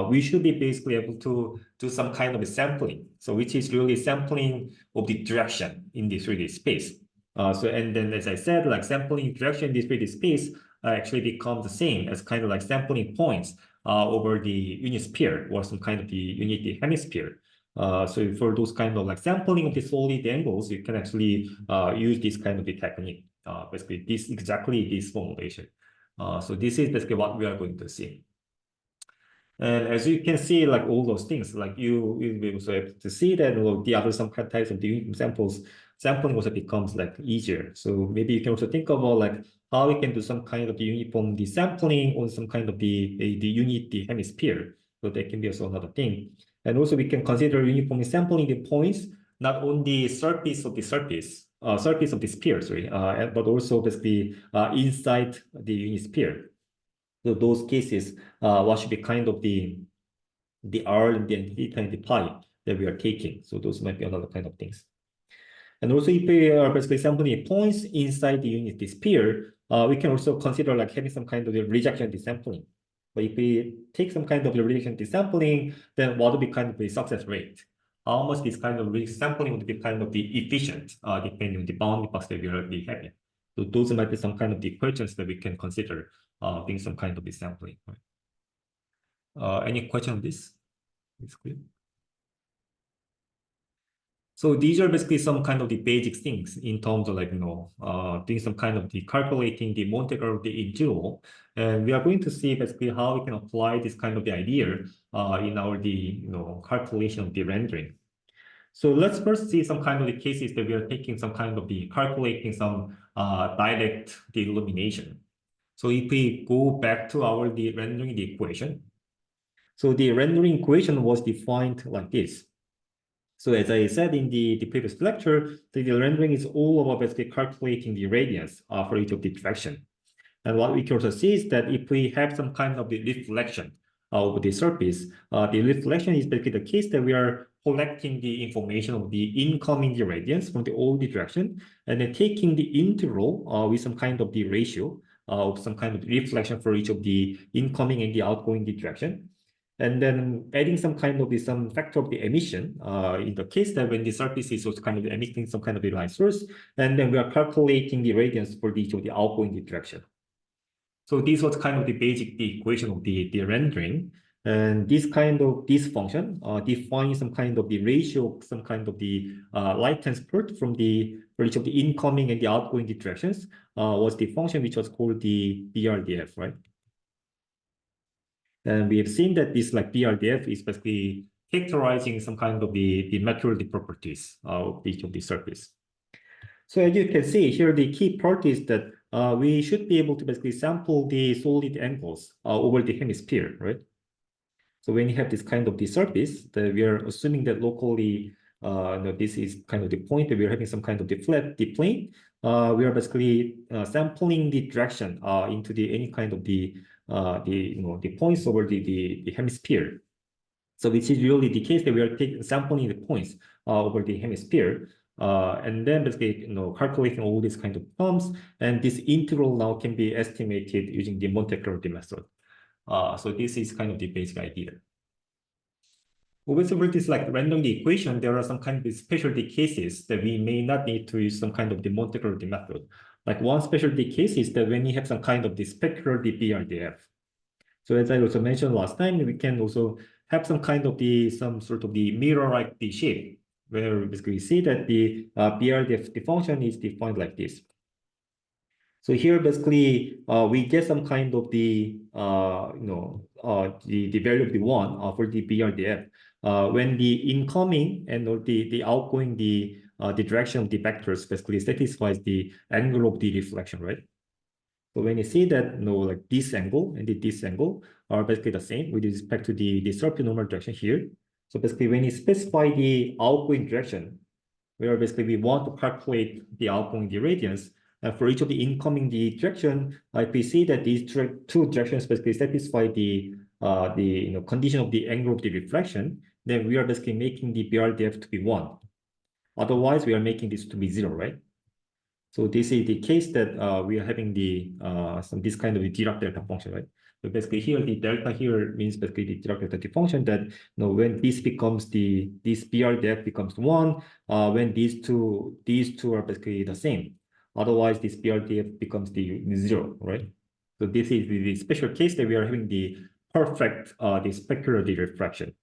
we should be basically able to do some kind of a sampling. So which is really sampling of the direction in the 3D space. And then, as I said, like sampling direction in this 3D space actually becomes the same as kind of like sampling points over the unit sphere or some kind of the unit hemisphere. So for those kind of like sampling of the solid angles, you can actually use this kind of the technique. Basically, this formulation. So this is basically what we are going to see. And as you can see, like all those things, like you'll be able to see that the other some types of the sampling also becomes like easier. So maybe you can also think about like how we can do some kind of the uniform the sampling on some kind of the unit the hemisphere. So that can be also another thing. And also we can consider uniformly sampling the points not on the surface of the surface of the sphere, sorry, but also basically inside the unit sphere. So those cases, what should be kind of the R and the theta and the pi that we are taking. So those might be another kind of things. And also if we are basically sampling points inside the unit sphere, we can also consider like having some kind of the rejection desampling. But if we take some kind of the rejection desampling, then what would be kind of the success rate? How much this kind of resampling would be kind of the efficient, depending on the boundary box that we are already having. So those might be some kind of the questions that we can consider doing some kind of the sampling. Any question on this? It's clear. So these are basically some kind of the basic things in terms of like, doing some kind of the calculating the Monte Carlo the integral. And we are going to see basically how we can apply this kind of the idea in our calculation of the rendering. So let's first see some kind of the cases that we are taking some kind of the calculating some direct the illumination. So if we go back to our the rendering the equation, so the rendering equation was defined like this. So as I said in the previous lecture, the rendering is all about basically calculating the radius for each of the direction. And what we can also see is that if we have some kind of the reflection of the surface, the reflection is basically the case that we are collecting the information of the incoming radiance from the all direction, and then taking the integral with some kind of the ratio of some kind of reflection for each of the incoming and the outgoing direction. And then adding some kind of some factor of the emission in the case that when the surface is also kind of emitting some kind of a light source, and then we are calculating the radiance for each of the outgoing direction. So this was kind of the basic the equation of the rendering. And this function defines some kind of the ratio of some kind of the light transport for each of the incoming and the outgoing directions was the function which was called the BRDF, right? And we have seen that this like BRDF is basically characterizing some kind of the material properties of each of the surface. So as you can see here, the key part is that we should be able to basically sample the solid angles over the hemisphere, right? So when you have this kind of the surface, that we are assuming that locally, this is kind of the point that we are having some kind of the flat, the plane. We are basically sampling the direction into the any kind of the points over the hemisphere. So which is really the case that we are sampling the points over the hemisphere. And then basically, calculating all these kind of terms, and this integral now can be estimated using the Monte Carlo method. So this is kind of the basic idea. Obviously, for this like random equation, there are some kind of specialty cases that we may not need to use some kind of the Monte Carlo method. Like one specialty case is that when you have some kind of the specular BRDF. So as I also mentioned last time, we can also have some kind of some sort of the mirror-like shape, where we basically see that the BRDF the function is defined like this. So here basically we get some kind of the value of the one for the BRDF when the incoming and the outgoing the direction of the vectors basically satisfies the angle of the reflection, right? So when you see that like this angle and this angle are basically the same with respect to the surface normal direction here. So basically when you specify the outgoing direction, where basically we want to calculate the outgoing radiance for each of the incoming direction, if we see that these two directions basically satisfy the condition of the angle of the reflection, then we are basically making the BRDF to be 1. Otherwise, we are making this to be 0, right? So this is the case that we are having this kind of Dirac delta function, right? So basically here, the delta here means basically the Dirac delta function that when this becomes this BRDF becomes 1, when these two are basically the same. Otherwise, this BRDF becomes the 0, right? So this is the special case that we are having the perfect the specular refraction.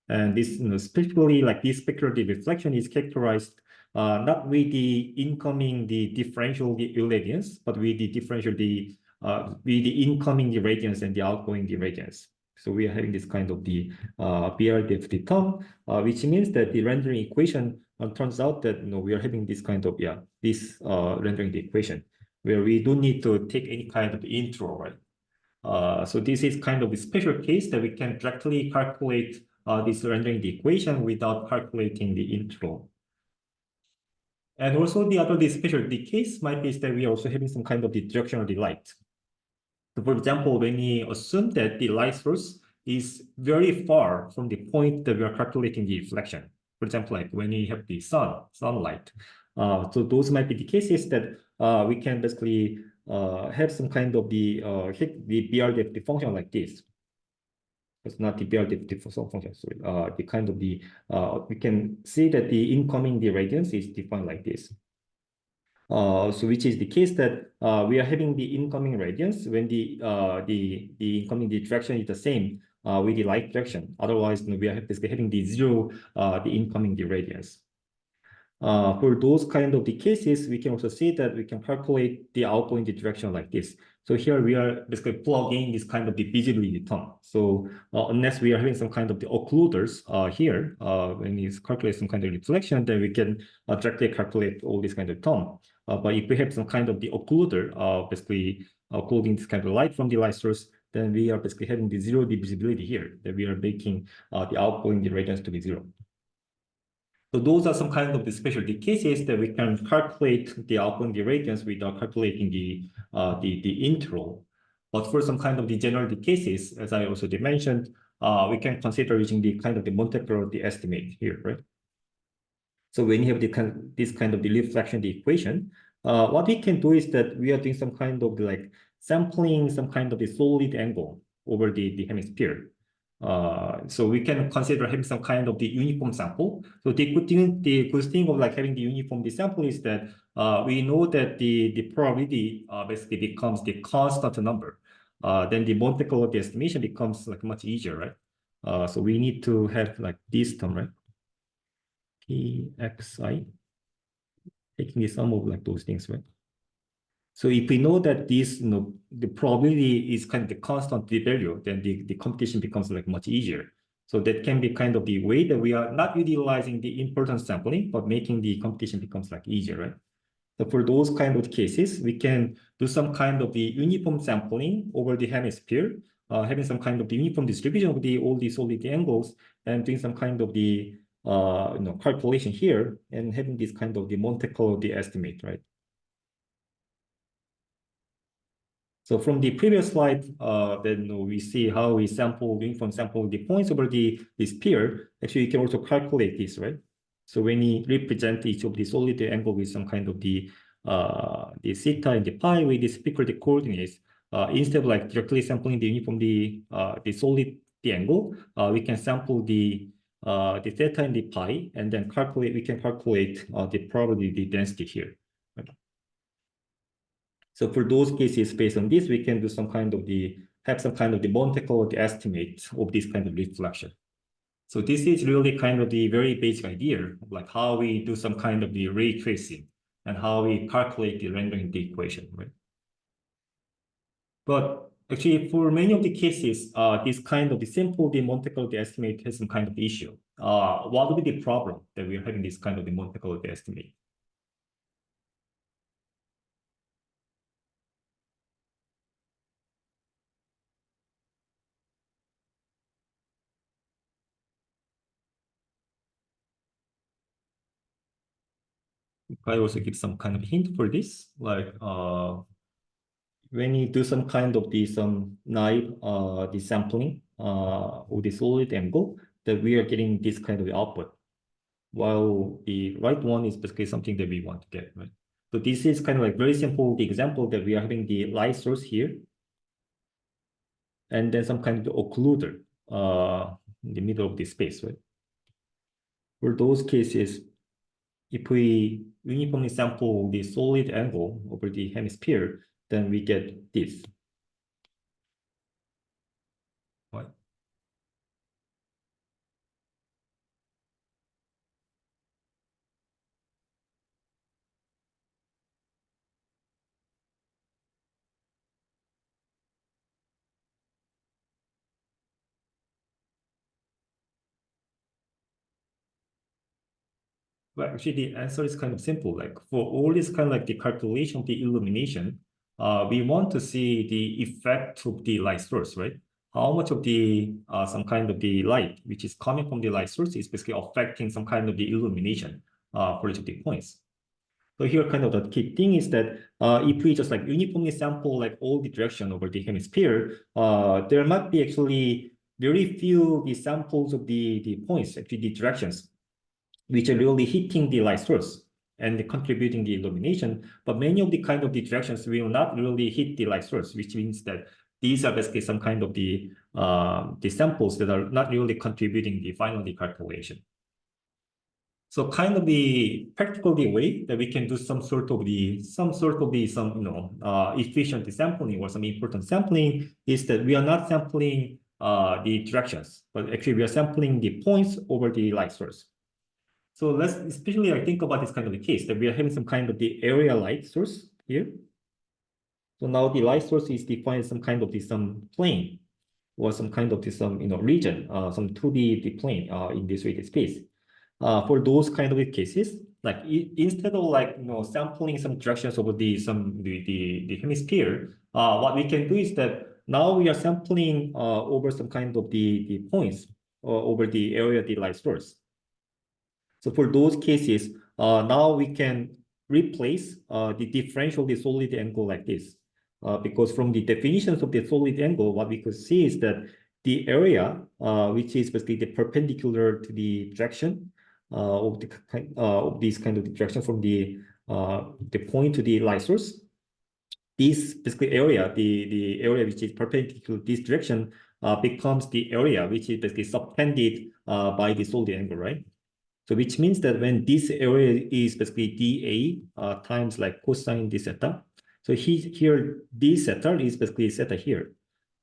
And this, specifically like this specular reflection is characterized not with the incoming differential irradiance, but with the differential with the incoming radiance and the outgoing radiance. So we are having this kind of the BRDF term, which means that the rendering equation turns out that we are having this kind of this rendering the equation where we don't need to take any kind of integral, right? So this is kind of a special case that we can directly calculate this rendering the equation without calculating the integral. And also the other special case might be that we are also having some kind of the direction of the light. So for example, when we assume that the light source is very far from the point that we are calculating the reflection. For example, like when you have the sunlight. So those might be the cases that we can basically have some kind of the BRDF the function like this. It's not the BRDF function, sorry. The kind of we can see that the incoming radiance is defined like this. So which is the case that we are having the incoming radiance when the incoming direction is the same with the light direction. Otherwise, we are basically having the 0 the incoming radiance. For those kind of the cases, we can also see that we can calculate the outgoing direction like this. So here we are basically plugging this kind of the visibility term. So unless we are having some kind of the occluders here, when we calculate some kind of reflection, then we can directly calculate all this kind of term. But if we have some kind of the occluder, basically occluding this kind of light from the light source, then we are basically having the 0 visibility here, that we are making the outgoing radiance to be 0. So those are some kind of the specialty cases that we can calculate the outgoing radiance without calculating the interval. But for some kind of the general cases, as I also mentioned, we can consider using the kind of the Monte Carlo estimate here, right? So when you have this kind of the reflection, the equation, what we can do is that we are doing some kind of like sampling some kind of the solid angle over the hemisphere. So we can consider having some kind of the uniform sample. So the good thing of like having the uniform sample is that we know that the probability basically becomes the constant number. Then the Monte Carlo estimation becomes like much easier, right? So we need to have like this term, right? Pxi, taking the sum of like those things, right? So if we know that this, the probability is kind of the constant value, then the computation becomes like much easier. So that can be kind of the way that we are not utilizing the importance sampling, but making the computation becomes like easier, right? So for those kind of cases, we can do some kind of the uniform sampling over the hemisphere, having some kind of the uniform distribution of all the solid angles, and doing some kind of the calculation here, and having this kind of the Monte Carlo estimate, right? So from the previous slide, then we see how we uniform sample the points over this sphere. Actually, you can also calculate this, right? So when we represent each of the solid angle with some kind of the theta and the pi with the spherical the coordinates, instead of like directly sampling the uniform the solid the angle, we can sample the theta and the pi, and then we can calculate the probability the density here. Right? So for those cases, based on this, we can do have some kind of the Monte Carlo estimate of this kind of reflection. So this is really kind of the very basic idea of like how we do some kind of the ray tracing and how we calculate the rendering the equation, right? But actually, for many of the cases, this kind of the simple the Monte Carlo estimate has some kind of issue. What would be the problem that we are having this kind of the Monte Carlo estimate? I also give some kind of hint for this, like when you do some kind of some naive the sampling of the solid angle, that we are getting this kind of output, while the right one is basically something that we want to get, right? So this is kind of like very simple the example that we are having the light source here, and then some kind of occluder in the middle of the space, right? For those cases, if we uniformly sample the solid angle over the hemisphere, then we get this. Right? Well, actually, the answer is kind of simple. Like for all this kind of like the calculation of the illumination, we want to see the effect of the light source, right? How much of the some kind of the light which is coming from the light source is basically affecting some kind of the illumination for each of the points. So here, kind of the key thing is that if we just like uniformly sample like all the direction over the hemisphere, there might be actually very few the samples of the points, actually the directions, which are really hitting the light source and contributing the illumination. But many of the kind of the directions will not really hit the light source, which means that these are basically some kind of the samples that are not really contributing the final calculation. So kind of the practical way that we can do some sort of efficient sampling or some important sampling is that we are not sampling the directions, but actually we are sampling the points over the light source. So let's especially think about this kind of a case that we are having some kind of the area light source here. So now the light source is defined some kind of some plane or some kind of some region, some 2D the plane in this rated space. For those kind of cases, like instead of like sampling some directions over the hemisphere, what we can do is that now we are sampling over some kind of the points over the area the light source. So for those cases, now we can replace the differential of the solid angle like this. Because from the definitions of the solid angle, what we could see is that the area, which is basically the perpendicular to the direction of this kind of direction from the point to the light source, this basically area, the area which is perpendicular to this direction, becomes the area which is basically subtended by the solid angle, right? So which means that when this area is basically dA times like cosine d theta. So here d theta is basically theta here.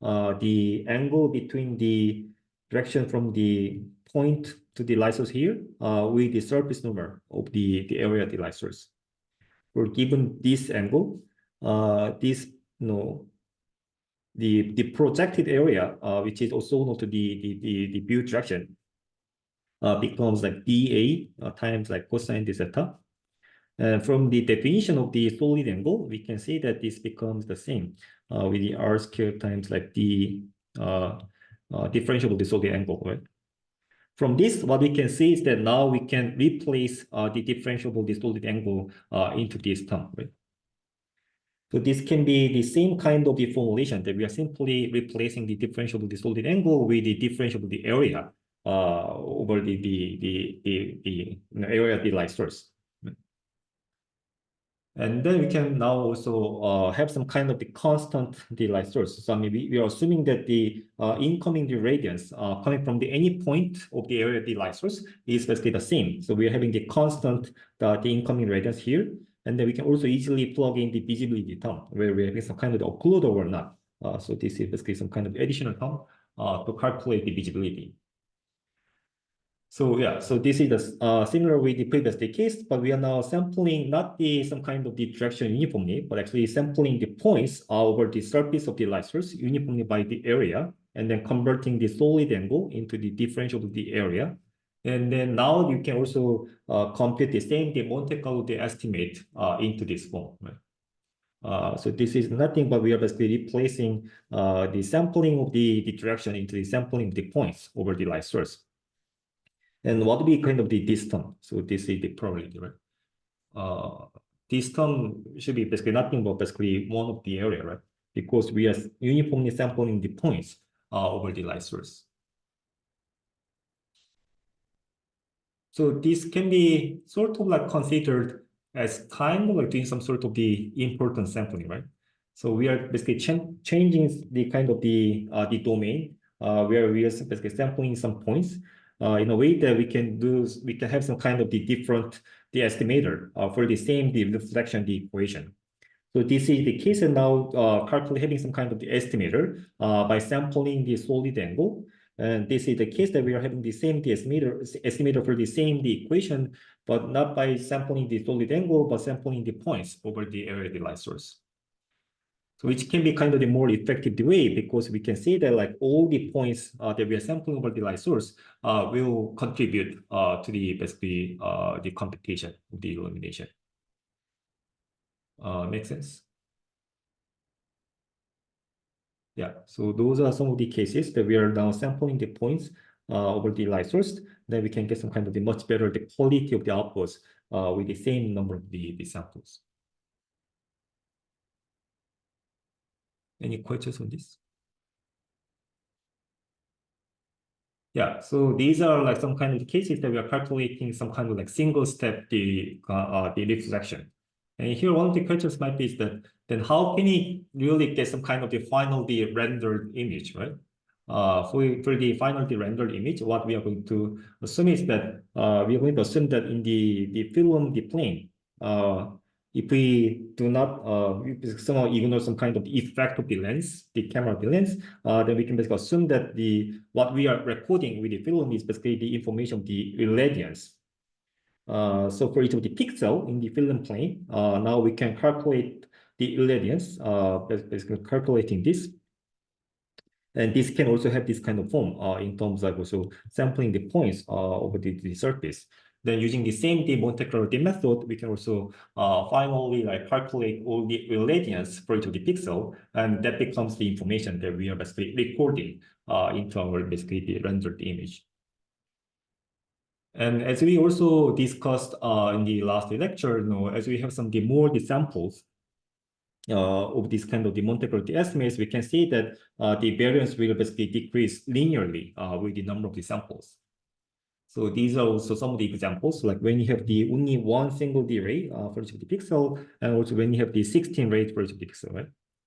The angle between the direction from the point to the light source here with the surface number of the area of the light source. For given this angle, this the projected area, which is also known to the view direction, becomes like dA times like cosine d theta. And from the definition of the solid angle, we can see that this becomes the same with the r squared times like the differential of the solid angle, right? From this, what we can see is that now we can replace the differential of the solid angle into this term, right? So this can be the same kind of the formulation that we are simply replacing the differential of the solid angle with the differential of the area over the area of the light source. And then we can now also have some kind of the constant the light source. So maybe we are assuming that the incoming the radiance coming from any point of the area of the light source is basically the same. So we are having the constant the incoming radiance here. And then we can also easily plug in the visibility term where we're having some kind of occluder or not. So this is basically some kind of additional term to calculate the visibility. So yeah, so this is similar with the previous case, but we are now sampling not some kind of the direction uniformly, but actually sampling the points over the surface of the light source uniformly by the area, and then converting the solid angle into the differential of the area. And then now you can also compute the same the Monte Carlo estimate into this form, right? So this is nothing but we are basically replacing the sampling of the direction into the sampling of the points over the light source. And what would be kind of the this term? So this is the probability, right? This term should be basically nothing but basically one of the area, right? Because we are uniformly sampling the points over the light source. So this can be sort of like considered as kind of like doing some sort of the importance sampling, right? So we are basically changing the kind of the domain where we are basically sampling some points in a way that we can have some kind of the different estimator for the same reflection the equation. So this is the case, and now calculate having some kind of the estimator by sampling the solid angle. And this is the case that we are having the same estimator for the same equation, but not by sampling the solid angle, but sampling the points over the area of the light source. So which can be kind of the more effective way, because we can say that like all the points that we are sampling over the light source will contribute to the basically the computation of the illumination. Make sense? Yeah, so those are some of the cases that we are now sampling the points over the light source. Then we can get some kind of the much better the quality of the outputs with the same number of the samples. Any questions on this? Yeah, so these are like some kind of cases that we are calculating some kind of like single step the reflection. And here one of the questions might be is that then how can we really get some kind of the final the rendered image, right? For the final the rendered image, what we are going to assume is that we are going to assume that in the film the plane, if we do not somehow ignore some kind of effect of the lens, the camera of the lens, then we can basically assume that what we are recording with the film is basically the information of the irradiance. So for each of the pixel in the film plane, now we can calculate the irradiance, basically calculating this. And this can also have this kind of form in terms of also sampling the points over the surface. Then using the same Monte Carlo method, we can also finally like calculate all the irradiance for each of the pixel, and that becomes the information that we are basically recording into our basically the rendered image. And as we also discussed in the last lecture, as we have some more samples of this kind of the Monte Carlo estimates, we can see that the variance will basically decrease linearly with the number of the samples. So these are also some of the examples, like when you have the only one single D ray for each of the pixel, and also when you have the 16 rays for each of the pixel, right?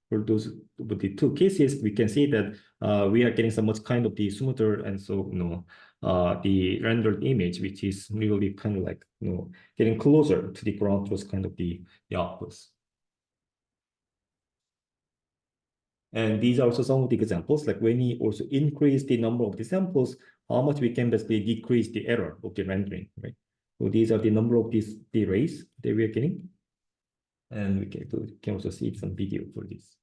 For those with the two cases, we can see that we are getting some much kind of the smoother, and so the rendered image, which is really kind of like getting closer to the ground truth kind of the outputs. And these are also some of the examples, like when we also increase the number of the samples, how much we can basically decrease the error of the rendering, right? So these are the number of the rays that we are getting. And we can also see some video for this.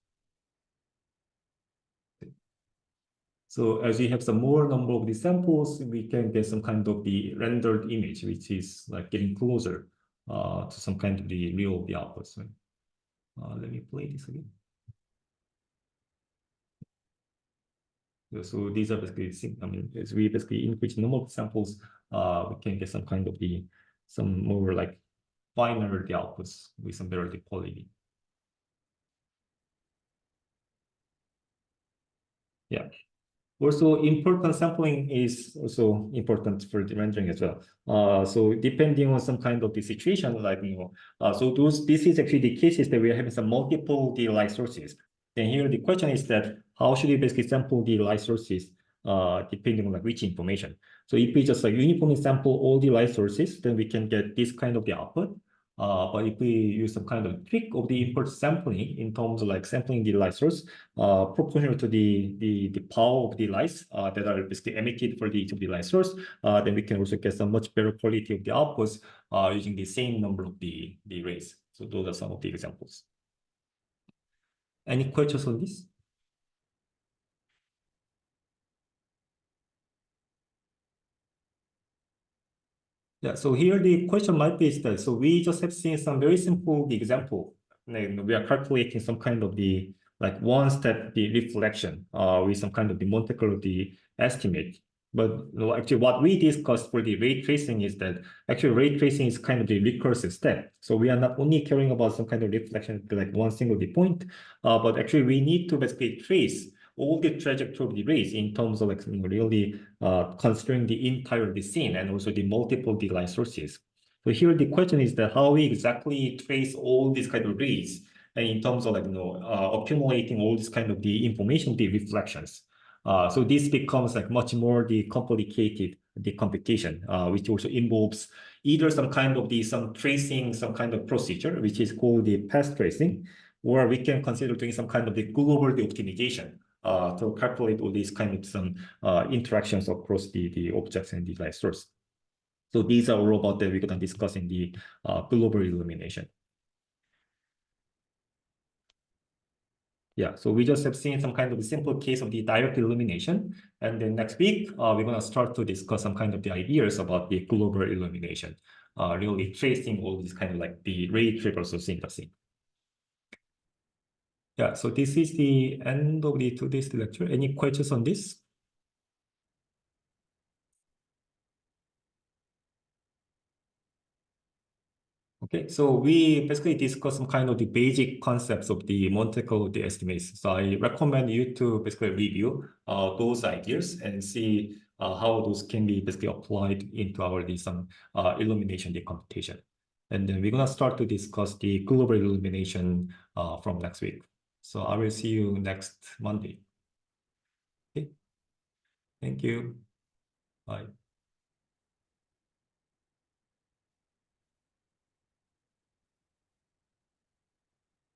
So as we have some more number of the samples, we can get some kind of the rendered image, which is like getting closer to some kind of the real of the outputs. Right? Let me play this again. So these are basically, as we basically increase the number of samples, we can get some kind of some more like finer the outputs with some better the quality. Yeah. Also, important sampling is also important for the rendering as well. So depending on some kind of the situation, like so this is actually the cases that we are having some multiple the light sources. Then here the question is that how should we basically sample the light sources depending on like which information. So if we just like uniformly sample all the light sources, then we can get this kind of the output. But if we use some kind of trick of the input sampling in terms of like sampling the light source proportional to the power of the lights that are basically emitted for each of the light source, then we can also get some much better quality of the outputs using the same number of the rays. So those are some of the examples. Any questions on this? Yeah, so here the question might be is that, so we just have seen some very simple example. Like, we are calculating some kind of the, like one step, the reflection with some kind of the Monte Carlo the estimate. But actually what we discussed for the ray tracing is that actually ray tracing is kind of the recursive step. So we are not only caring about some kind of reflection like one single point, but actually we need to basically trace all the trajectory of the rays in terms of like really considering the entire the scene and also the multiple the light sources. So here the question is that how we exactly trace all these kind of rays and in terms of like accumulating all this kind of the information, the reflections. So this becomes like much more the complicated the computation, which also involves either some kind of some tracing, some kind of procedure, which is called the path tracing, or we can consider doing some kind of the global optimization to calculate all these kind of some interactions across the objects and the light source. So these are all about that we're going to discuss in the global illumination. Yeah, so we just have seen some kind of a simple case of the direct illumination. And then next week, we're going to start to discuss some kind of the ideas about the global illumination, really tracing all these kind of like the ray traversal synthesis. Yeah, so this is the end of today's lecture. Any questions on this? Okay, so we basically discussed some kind of the basic concepts of the Monte Carlo the estimates. So I recommend you to basically review those ideas and see how those can be basically applied into our some illumination the computation. And then we're gonna start to discuss the global illumination from next week. So I will see you next Monday. Okay, thank you. Bye.